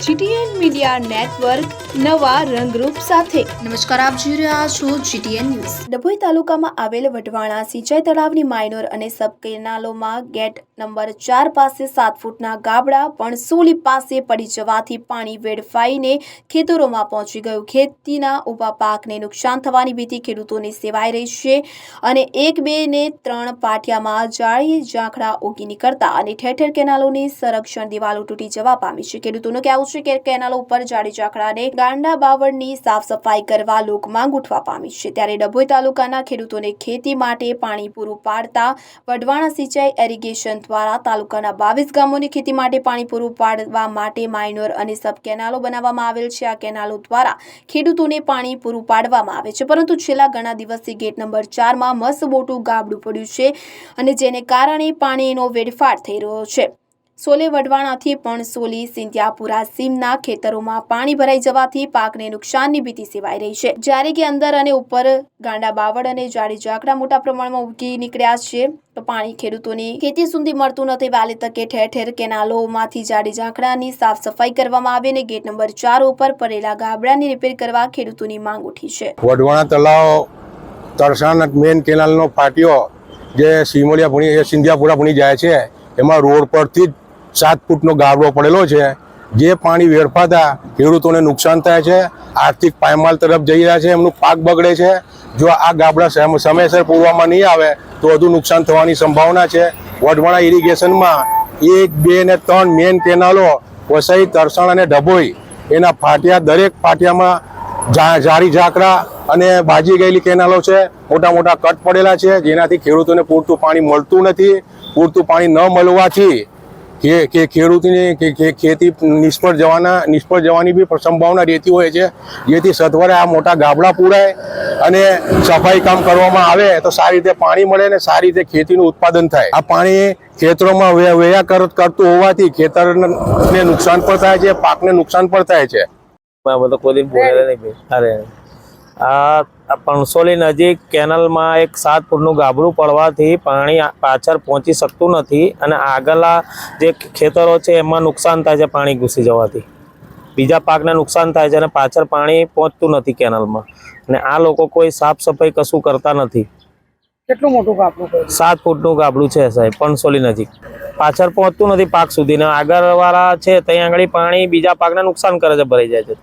GTN media network નવા રંગરૂપ સાથે। નમસ્કાર, આપ જોઈ રહ્યા છો જીટીએન ન્યૂઝ। ડભોઈ તાલુકામાં આવેલ વઢવાણા સિંચાઈ તળાવની માઇનોર અને સબ કેનાલોમાં ગેટ નંબર 4 પાસે 7 ફૂટના ગાબડા પણસોલી પાસે પડી જવાથી પાણી વેડફાઈને ખેતરોમાં પહોંચી ગયું। ખેતીના ઊભા પાકને નુકસાન થવાની ભીતિ ખેડૂતોને સેવાઈ રહી છે અને 1, 2 ને 3 પાટિયામાં જાળી ઝાંખરા ઉગી નીકળતા અને ઠેર ઠેર કેનાલોની સંરક્ષણ દિવાલો તૂટી જવા પામી છે। ખેડૂતોનું કહેવું છે કે કેનાલો ઉપર જાળી ઝાંખરાને ગાંડા બાવળની સાફ સફાઈ કરવા લોક માંગ ઉઠવા પામી છે। ત્યારે ડભોઈ તાલુકાના ખેડૂતોને ખેતી માટે પાણી પૂરું પાડતા વઢવાણા સિંચાઈ એરિગેશન દ્વારા તાલુકાના 22 ગામોને ખેતી માટે પાણી પૂરું પાડવા માટે માઇનોર અને સબ કેનાલો બનાવવામાં આવેલ છે। આ કેનાલો દ્વારા ખેડૂતોને પાણી પૂરું પાડવામાં આવે છે, પરંતુ છેલ્લા ઘણા દિવસથી ગેટ નંબર 4 માં મસ્ત મોટું ગાબડું પડ્યું છે અને જેને કારણે પાણીનો વેડફાટ થઈ રહ્યો છે। સોલે વઢવાણાથી પણસોલી સિંધ્યાપુરા સીમના ખેતરોમાં પાણી ભરાઈ જવાથી પાકને નુકસાનની ભીતિ સેવાઈ રહી છે, જ્યારે કે અંદર અને ઉપર ગાંડા બાવળ અને જાડી ઝાકડા મોટા પ્રમાણમાં ઉગી નીકળ્યા છે। તો પાણી ખેડૂતોની ખેતી સુધી મળતું નથી। વહેલી તકે ઠેર ઠેર કેનાલોમાંથી જાડી ઝાકડાની સાફ સફાઈ કરવામાં આવે અને ગેટ નંબર 4 ઉપર પડેલા ગાબડાની રિપેર કરવા ખેડૂતોની માંગ ઉઠી છે। વઢવાણા તળાવ તરસાણ મેન કેનાલનો ફાટ્યો જે સિમોલિયા ભણી સિંધ્યાપુરા ભણી જાય છે, એમાં રોડ પરથી 7 ફૂટનો ગાબડો પડેલો છે, જે પાણી વેડફાતા ખેડૂતોને નુકસાન થાય છે, આર્થિક પાયમાલ તરફ જઈ રહ્યા છે, એમનું પાક બગડે છે। જો આ ગાબડા સમયસર પૂરવામાં નહીં આવે તો વધુ નુકસાન થવાની સંભાવના છે। વઢવાણા ઇરિગેશનમાં 1, 2 ને 3 મેન કેનાલો વસઈ, તરસાણ અને ડભોઈ એના ફાટિયા, દરેક ફાટિયામાં જાળી ઝાકરા અને બાજી ગયેલી કેનાલો છે, મોટા મોટા કટ પડેલા છે, જેનાથી ખેડૂતોને પૂરતું પાણી મળતું નથી। પૂરતું પાણી ન મળવાથી કે ખેડૂતની ખેતી નિષ્ફળ જવાની બી સંભાવના રહેતી હોય છે, જેથી સત્વરે આ મોટા ગાબડા પૂરાય અને સફાઈ કામ કરવામાં આવે તો સારી રીતે પાણી મળે ને સારી રીતે ખેતીનું ઉત્પાદન થાય। આ પાણી ખેતરોમાં વયા કરતું હોવાથી ખેતરને નુકસાન પણ થાય છે, પાકને નુકસાન પણ થાય છે। આ પણસોલી નજીક કેનાલમાં એક 7 ફૂટનું ગાબડું પડવાથી પાણી પાછળ પહોંચી શકતું નથી અને આગળના જે ખેતરો છે એમાં નુકસાન થાય છે પાણી ઘૂસી જવાથી। બીજા પાકને નુકસાન થાય છે અને પાછળ પાણી પહોંચતું નથી કેનાલમાં, અને આ લોકો કોઈ સાફ સફાઈ કશું કરતા નથી। કેટલું મોટું ગાબડું? 7 ફૂટનું ગાબડું છે સાહેબ, પણસોલી નજીક પાછળ પહોંચતું નથી પાક સુધી, ને આગળવાળા છે ત્યાં આગળ પાણી બીજા પાકને નુકસાન કરે છે, ભરાઈ જાય છે।